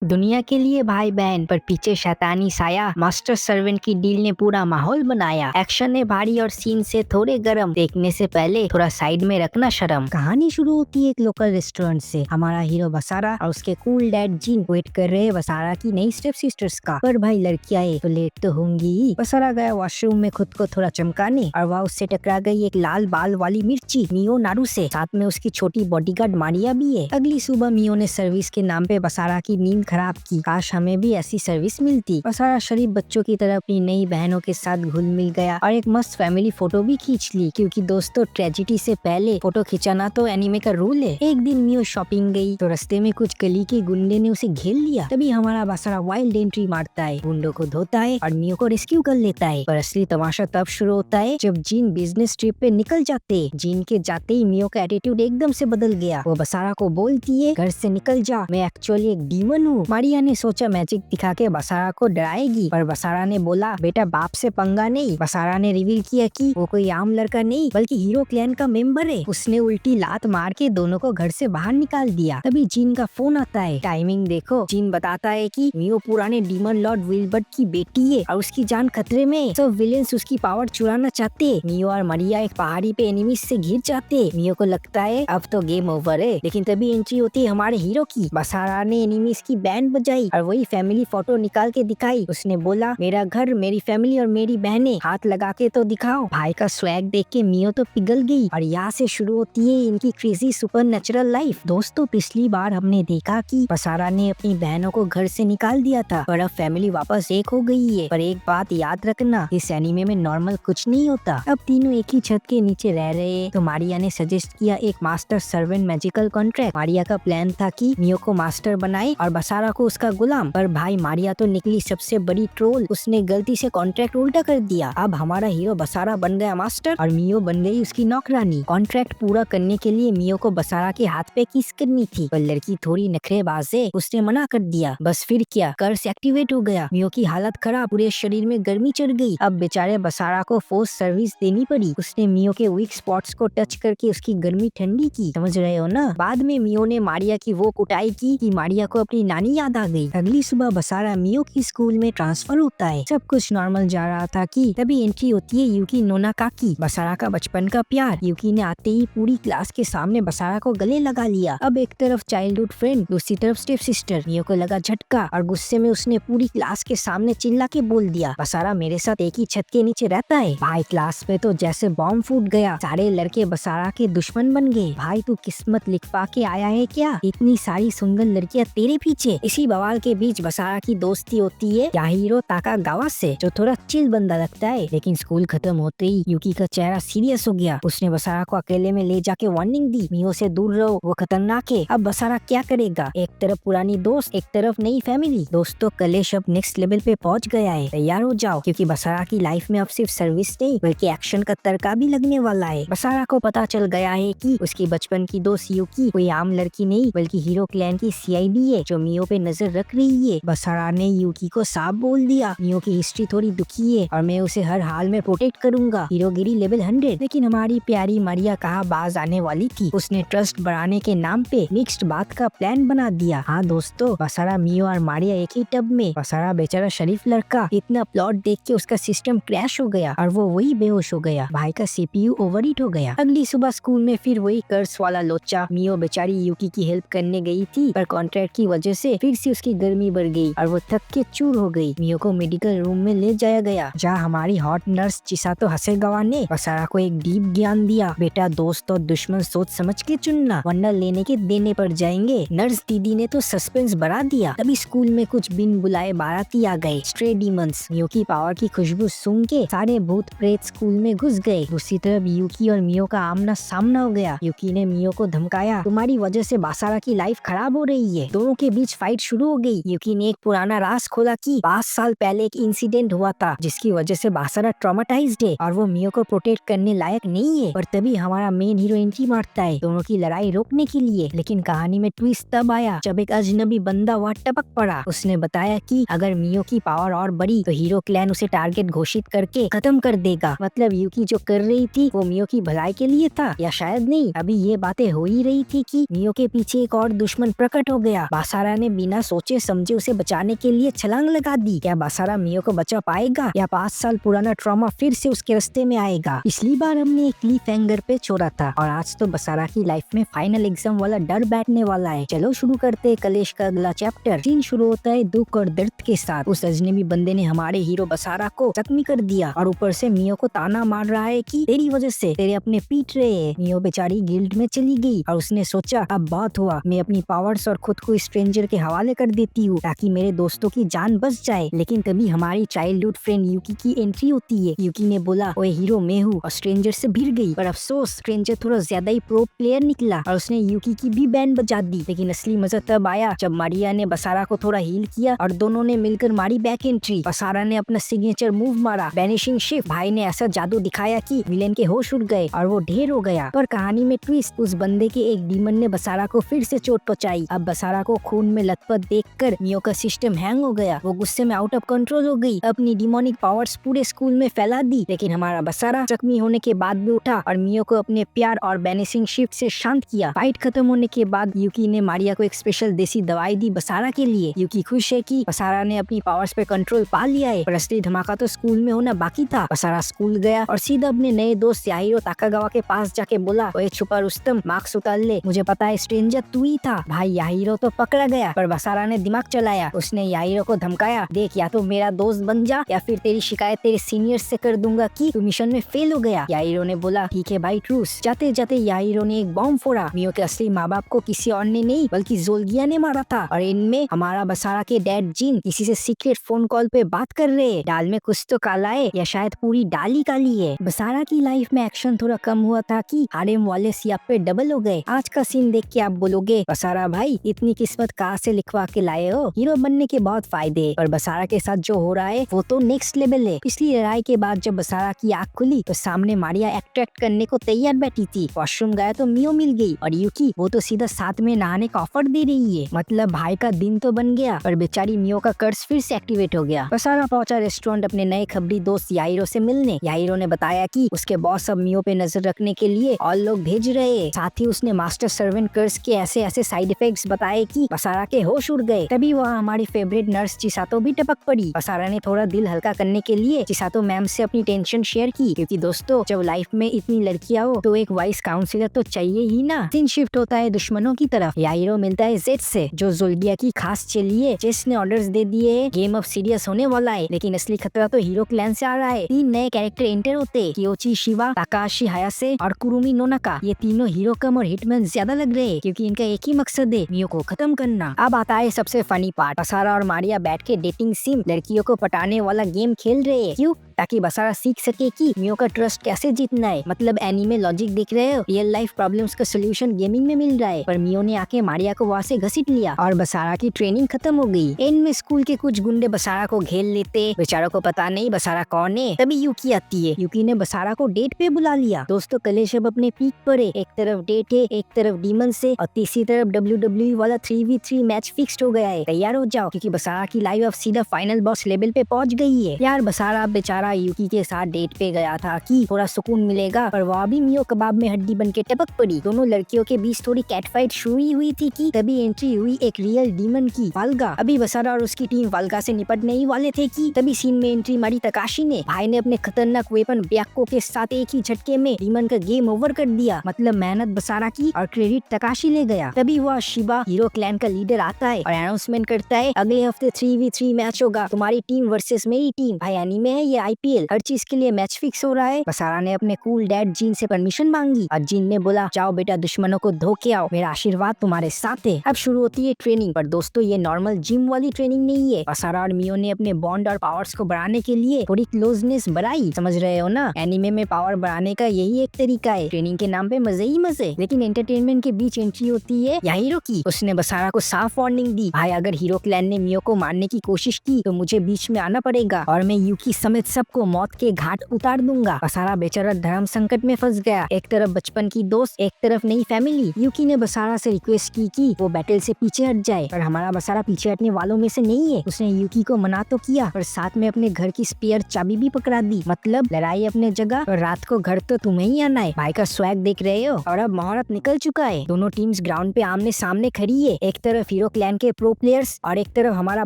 दुनिया के लिए भाई बहन पर पीछे शैतानी साया। मास्टर सर्वेंट की डील ने पूरा माहौल बनाया। एक्शन ने भारी और सीन से थोड़े गरम। देखने से पहले थोड़ा साइड में रखना शर्म। कहानी शुरू होती है एक लोकल रेस्टोरेंट से। हमारा हीरो बसारा और उसके कूल डैड जीन वेट कर रहे हैं बसारा की नई स्टेप सिस्टर्स का। पर भाई लड़की आए तो लेट तो होंगी ही। बसारा गया वॉशरूम में खुद को थोड़ा चमकाने और वहाँ उससे टकरा गई एक लाल बाल वाली मिर्ची मियो नारू से। साथ में उसकी छोटी बॉडीगार्ड मारिया भी है। अगली सुबह मियो ने सर्विस के नाम पे बसारा की नींद खराब की। काश हमें भी ऐसी सर्विस मिलती। बसारा शरीफ बच्चों की तरह अपनी नई बहनों के साथ घुल मिल गया और एक मस्त फैमिली फोटो भी खींच ली, क्योंकि दोस्तों ट्रेजिडी से पहले फोटो खिंचाना तो एनीमे का रूल है। एक दिन मियो शॉपिंग गई तो रास्ते में कुछ गली के गुंडे ने उसे घेर लिया। तभी हमारा बसारा वाइल्ड एंट्री मारता है, गुंडों को धोता है और मियो को रेस्क्यू कर लेता है। पर असली तमाशा तब शुरू होता है जब जीन बिजनेस ट्रिप पे निकल जाते। जीन के जाते ही मियो का एटीट्यूड एकदम से बदल गया। वो बसारा को बोलती है, घर से निकल जा, मैं एक्चुअली एक डीमन हूँ। मारिया ने सोचा मैजिक दिखा के बसारा को डराएगी, पर बसारा ने बोला बेटा बाप से पंगा नहीं। बसारा ने रिवील किया कि वो कोई आम लड़का नहीं बल्कि हीरो क्लैन का मेंबर है। उसने उल्टी लात मार के दोनों को घर से बाहर निकाल दिया। तभी जीन का फोन आता है। टाइमिंग देखो, जीन बताता है कि मियो पुराने डीमन लॉर्ड विल्बर्ट की बेटी है और उसकी जान खतरे में। सब विलेंस उसकी पावर चुराना चाहते। मियो और मारिया एक पहाड़ी पे एनिमीज से घिर जाते। मियो को लगता है अब तो गेम ओवर है, लेकिन तभी एंट्री होती है हमारे हीरो की। बसारा ने एनिमीज की बैंड बजाई और वही फैमिली फोटो निकाल के दिखाई। उसने बोला मेरा घर, मेरी फैमिली और मेरी बहनें, हाथ लगा के तो दिखाओ। भाई का स्वैग देख के मियो तो पिघल गई और यहाँ से शुरू होती है इनकी क्रेजी सुपरनैचुरल लाइफ। दोस्तों पिछली बार हमने देखा कि बसारा ने अपनी बहनों को घर से निकाल दिया था, पर अब फैमिली वापस एक हो गई है। पर एक बात याद रखना, इस एनीमे में नॉर्मल कुछ नहीं होता। अब तीनों एक ही छत के नीचे रह रहे तो मारिया ने सजेस्ट किया एक master servant magical contract. Maria का प्लान था कि मियो को मास्टर बनाए और बसारा को उसका गुलाम। पर भाई मारिया तो निकली सबसे बड़ी ट्रोल। उसने गलती से कॉन्ट्रैक्ट उल्टा कर दिया। अब हमारा हीरो बसारा बन गया मास्टर और मियो बन गई उसकी नौकरानी। कॉन्ट्रैक्ट पूरा करने के लिए मियो को बसारा के हाथ पे किस करनी थी, पर लड़की थोड़ी नखरेबाज है, उसने मना कर दिया। बस फिर क्या, कर्स एक्टिवेट हो गया। मियो की हालत खराब, पूरे शरीर में गर्मी चढ़ गई। अब बेचारे बसारा को फोर्स सर्विस देनी पड़ी। उसने मियो के वीक स्पॉट्स को टच करके उसकी गर्मी ठंडी की। समझ रहे हो ना। बाद में मियो ने मारिया की वो कुटाई की कि मारिया को अपनी नानी याद आ गई। अगली सुबह बसारा मियो की स्कूल में ट्रांसफर होता है। सब कुछ नॉर्मल जा रहा था कि तभी एंट्री होती है यूकी नोनाका की, बसारा का बचपन का प्यार। यूकी ने आते ही पूरी क्लास के सामने बसारा को गले लगा लिया। अब एक तरफ चाइल्डहुड फ्रेंड, दूसरी तरफ स्टेप सिस्टर। मियो को लगा झटका और गुस्से में उसने पूरी क्लास के सामने चिल्ला के बोल दिया, बसारा मेरे साथ एक ही छत के नीचे रहता है। भाई क्लास में तो जैसे बॉम्ब फूट गया। सारे लड़के बसारा के दुश्मन बन गए। भाई तू किस्मत लिखवा के आया है क्या? इतनी सारी सुंदर लड़कियां तेरे पीछे। इसी बवाल के बीच बसारा की दोस्ती होती है याहीरो ताकागावा से, जो थोड़ा चिल बंदा लगता है। लेकिन स्कूल खत्म होते ही यूकी का चेहरा सीरियस हो गया। उसने बसारा को अकेले में ले जाके वार्निंग दी, मियो से दूर रहो, वो खतरनाक है। अब बसारा क्या करेगा? एक तरफ पुरानी दोस्त, एक तरफ नई फैमिली। दोस्तों कलेश अब नेक्स्ट लेवल पे पहुंच गया है। तैयार हो जाओ, क्योंकि बसारा की लाइफ में अब सिर्फ सर्विस नहीं बल्कि एक्शन का तड़का भी लगने वाला है। बसारा को पता चल गया है कि उसकी बचपन की दोस्त यूकी कोई आम लड़की नहीं बल्कि हीरो क्लैन की सीआईडी है, जो मियो पे नजर रख रही है। बसारा ने यूकी को साफ बोल दिया, मियो की हिस्ट्री थोड़ी दुखी है और मैं उसे हर हाल में प्रोटेक्ट करूंगा। हीरोगिरी लेवल 100। लेकिन हमारी प्यारी मारिया कहाँ बाज आने वाली थी। उसने ट्रस्ट बढ़ाने के नाम पे मिक्स्ड बात का प्लान बना दिया। हाँ दोस्तों, बसारा, मियो और मारिया एक ही टब में। बसारा बेचारा शरीफ लड़का, इतना प्लॉट देख के उसका सिस्टम क्रैश हो गया और वो वही बेहोश हो गया। भाई का सीपीयू ओवरहीट हो गया। अगली सुबह स्कूल में फिर वही कर्स वाला लोचा। मियो बेचारी यूकी की हेल्प करने गई थी, पर कॉन्ट्रैक्ट की वजह से फिर से उसकी गर्मी बढ़ गई और वो थक के चूर हो गई। मियो को मेडिकल रूम में ले जाया गया, जहाँ हमारी हॉट नर्स चिसातो हसेगावा ने बसारा को एक डीप ज्ञान दिया। बेटा दोस्त और दुश्मन सोच समझ के चुनना, वरना लेने के देने पड़ जाएंगे। नर्स दीदी ने तो सस्पेंस बढ़ा दिया। तभी स्कूल में कुछ बिन बुलाए बाराती आ गए, स्ट्रे डीमंस। मियो की पावर की खुशबू सूंघ के सारे भूत प्रेत स्कूल में घुस गए। दूसरी तरफ यूकी और मियो का आमना सामना हो गया। यूकी ने मियो को धमकाया, तुम्हारी वजह से बसारा की लाइफ खराब हो रही है। दोनों के बीच फाइट शुरू हो गई। यूकी ने एक पुराना राज खोला कि 5 साल पहले एक इंसिडेंट हुआ था जिसकी वजह से बसारा ट्रॉमेटाइज्ड है और वो मियो को प्रोटेक्ट करने लायक नहीं है। पर तभी हमारा मेन हीरो एंट्री मारता है दोनों की लड़ाई रोकने के लिए। लेकिन कहानी में ट्विस्ट तब आया जब एक अजनबी बंदा वहाँ टपक पड़ा। उसने बताया कि अगर मियो की पावर और बढ़ी तो हीरो क्लैन उसे टारगेट घोषित करके खत्म कर देगा। मतलब यूकी जो कर रही थी वो मियो की भलाई के लिए था, या शायद नहीं। अभी ये बातें हो ही रही थी कि मियो के पीछे एक और दुश्मन प्रकट हो गया। बसारा ने बिना सोचे समझे उसे बचाने के लिए छलांग लगा दी। क्या बसारा मियो को बचा पाएगा या 5 साल पुराना ट्रॉमा फिर से उसके रास्ते में आएगा? पिछली बार हमने एक क्लिफ हैंगर पे छोड़ा था और आज तो बसारा की लाइफ में फाइनल एग्जाम वाला डर बैठने वाला है। चलो शुरू करते हैं कलेश का अगला चैप्टर। सीन शुरू होता है दुख और दर्द के साथ। उस अजनबी बंदे ने हमारे हीरो बसारा को जख्मी कर दिया और ऊपर से मियो को ताना मार रहा है कि तेरी वजह से तेरे अपने पीट रहे हैं। मियो बेचारी गिल्ड में चली गई और उसने सोचा अब बात हुआ, मैं अपनी पावर्स और खुद को स्ट्रेंजर के हवाले कर देती हूँ ताकि मेरे दोस्तों की जान बच जाए। लेकिन तभी हमारी चाइल्डहुड फ्रेंड यूकी की एंट्री होती है। यूकी ने बोला ओए हीरो मैं हूँ और स्ट्रेंजर से भिड़ गई। पर अफसोस स्ट्रेंजर थोड़ा ज्यादा ही प्रो प्लेयर निकला और उसने यूकी की भी बैंड बजा दी। लेकिन असली मजा तब आया जब मारिया ने बसारा को थोड़ा हील किया और दोनों ने मिलकर मारी बैक एंट्री। बसारा ने अपना सिग्नेचर मूव मारा वैनिशिंग शिफ्ट। भाई ने ऐसा जादू दिखाया कि विलेन के होश उड़ गए और वो ढेर हो गया। पर कहानी में ट्विस्ट, उस बंदे के एक डीमन ने बसारा को फिर से चोट पहुंचाई। अब बसारा को खून में लथपथ देखकर मियो का सिस्टम हैंग हो गया। वो गुस्से में आउट ऑफ कंट्रोल हो गई, अपनी डिमोनिक पावर्स पूरे स्कूल में फैला दी। लेकिन हमारा बसारा जख्मी होने के बाद भी उठा और मियो को अपने प्यार और बैनिशिंग शिफ्ट से शांत किया। फाइट खत्म होने के बाद यूकी ने मारिया को एक स्पेशल देसी दवाई दी बसारा के लिए। यूकी खुश है कि बसारा ने अपनी पावर्स पे कंट्रोल पा लिया है, पर असली धमाका तो स्कूल में होना बाकी था। बसारा स्कूल गया और सीधा अपने नए दोस्त याहिरो ताकागावा के पास जाके बोला ओए छुपा रुस्तम मार्क्स उतार ले, मुझे पता है स्ट्रेंजर तू ही था। भाई याहिरो तो पकड़ा गया, पर बसारा ने दिमाग चलाया। उसने याहिरो को धमकाया देख या तो मेरा दोस्त बन जा या फिर तेरी शिकायत तेरे सीनियर से कर दूंगा कि तू मिशन में फेल हो गया। याहिरो ने बोला ठीक है भाई ट्रूस। जाते जाते याहिरो ने एक बॉम्ब फोड़ा। मियो के असली माँ बाप को किसी और ने नहीं बल्कि जोल्गिया ने मारा था और इनमें हमारा बसारा के डैड जिन किसी से सीक्रेट फोन कॉल पे बात कर रहे हैं। दाल में कुछ तो काला है या शायद पूरी दाल ही काली है। बसारा की लाइफ में एक्शन थोड़ा कम हुआ था कि हारेम वाले सियाप पे डबल हो गए। आज का सीन देख के आप बोलोगे बसारा भाई इतनी किस्मत कहाँ से लिखवा के लाए हो, हीरो बनने के बहुत फायदे। पर बसारा के साथ जो हो रहा है वो तो नेक्स्ट लेवल है। पिछली लड़ाई के बाद जब बसारा की आँख खुली तो सामने मारिया अट्रैक्ट करने को तैयार बैठी थी। वॉशरूम गया तो मियो मिल गई और यूकी वो तो सीधा साथ में नहाने का ऑफर दे रही है। मतलब भाई का दिन तो बन गया, पर बेचारी मियो का कर्ज फिर से एक्टिवेट हो गया। बसारा पहुंचा रेस्टोरेंट अपने नए खबरी दोस्त याहिरो से मिलने। याहिरो ने बताया कि उसके बॉस अब मियो पे नजर रखने के लिए और लोग भेज रहे हैं। साथ ही उसने मास्टर सर्वेंट कर्ज के ऐसे ऐसे साइड इफेक्ट्स बताए कि बसारा के होश उड़ गए। तभी वहाँ हमारी फेवरेट नर्स चिसातो भी टपक पड़ी। बसारा ने थोड़ा दिल हल्का करने के लिए चिसातो मैम से अपनी टेंशन शेयर की, क्योंकि दोस्तों जब लाइफ में इतनी लड़कियां हो तो एक वाइस काउंसलर तो चाहिए ही ना। सीन शिफ्ट होता है दुश्मनों की तरफ। याहिरो मिलता है जेड से जो जोल्गिया की खास चलिए। जेस ने ऑर्डर्स दे दिए गेम अब सीरियस होने वाला है, लेकिन असली खतरा तो हीरो क्लैन से आ रहा है। 3 नए कैरेक्टर एंटर होते कियोची शिवा, ताकाशी हायासे और कुरुमी नोनाका। ये तीनों हीरो कम और हिटमैन ज्यादा लग रहे हैं क्योंकि इनका एक ही मकसद है मियो को खत्म करना। अब आता है सबसे फनी पार्ट। बसारा और मारिया बैठ के डेटिंग सिम लड़कियों को पटाने वाला गेम खेल रहे हैं। क्यों? ताकि बसारा सीख सके कि मियो का ट्रस्ट कैसे जीतना है। मतलब एनीमे लॉजिक देख रहे हो, रियल लाइफ प्रॉब्लम्स का सोल्यूशन गेमिंग में मिल रहा है। पर मियो ने आके मारिया को वहाँ से घसीट लिया और बसारा की ट्रेनिंग खत्म हो गई। एंड में स्कूल के कुछ गुंडे बसारा को घेर लेते। बेचारों को पता नहीं बसारा कौन है। तभी यूकी आती है। यूकी ने बसारा को डेट पे बुला लिया। दोस्तों कलेश अब अपने पीक पर है। एक तरफ डेट है, एक तरफ डीमन से और तीसरी तरफ WWE वाला 3v3 मैच फिक्स्ड हो गया है। तैयार हो जाओ क्योंकि बसारा की लाइफ अब सीधा फाइनल बॉस लेवल पे पहुंच गई है। यार बसारा बेचारा यूकी के साथ डेट पे गया था कि थोड़ा सुकून मिलेगा, पर वहाँ भी मियो कबाब में हड्डी बन के टपक पड़ी। दोनों लड़कियों के बीच थोड़ी कैट फाइट शुरू हुई थी कि तभी एंट्री हुई एक रियल डीमन की, वाल्गा। अभी बसारा और उसकी टीम वाल्गा से निपटने ही वाले थे कि तभी सीन में एंट्री मारी तकाशी ने। भाई ने अपने खतरनाक वेपन ब्याको के साथ एक ही झटके में डीमन का गेम ओवर कर दिया। मतलब मेहनत बसारा की और क्रेडिट तकाशी ले गया। तभी वह शिबा हीरो क्लैन का लीडर आता है और अनाउंसमेंट करता है अगले हफ्ते 3v3 मैच होगा, तुम्हारी टीम वर्सेस मेरी टीम। भाई एनीमे है ये IPL, हर चीज के लिए मैच फिक्स हो रहा है। बसारा ने अपने कूल डैड जिन से परमिशन मांगी और जिन ने बोला जाओ बेटा दुश्मनों को धो के आओ, मेरा आशीर्वाद तुम्हारे साथ है। अब शुरू होती है ट्रेनिंग। पर दोस्तों ये नॉर्मल जिम वाली ट्रेनिंग नहीं है। बसारा और मियो ने अपने बॉन्ड और पावर्स को बढ़ाने के लिए थोड़ी क्लोजनेस बढ़ाई। समझ रहे हो ना, एनीमे में पावर बढ़ाने का यही एक तरीका है। ट्रेनिंग के नाम पे मजे ही मजे। लेकिन एंटरटेनमेंट के बीच एंट्री होती है याहिरो की। उसने बसारा को साफ वार्निंग दी, भाई अगर हीरो क्लैन ने मियो को मारने की कोशिश की तो मुझे बीच में आना पड़ेगा और मैं यूकी समेत सब सबको मौत के घाट उतार दूंगा। बसारा बेचारा धर्म संकट में फंस गया। एक तरफ बचपन की दोस्त, एक तरफ नई फैमिली। यूकी ने बसारा से रिक्वेस्ट की कि वो बैटल से पीछे हट जाए, पर हमारा बसारा पीछे हटने वालों में से नहीं है। उसने यूकी को मना तो किया, पर साथ में अपने घर की स्पेयर चाबी भी पकड़ा दी। मतलब लड़ाई अपने जगह और रात को घर तो तुम्हें ही आना है। भाई का स्वैग देख रहे हो? और अब मुहूर्त निकल चुका है। दोनों टीम्स ग्राउंड पे आमने सामने खड़ी है। एक तरफ हीरो क्लैन के प्रो प्लेयर्स और एक तरफ हमारा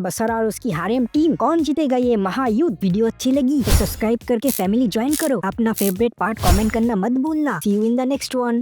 बसारा और उसकी हारेम टीम। कौन जीतेगा ये महायुद्ध? वीडियो अच्छी लगी तो सब्सक्राइब करके फैमिली ज्वाइन करो। अपना फेवरेट पार्ट कमेंट करना मत भूलना। See you in the next one.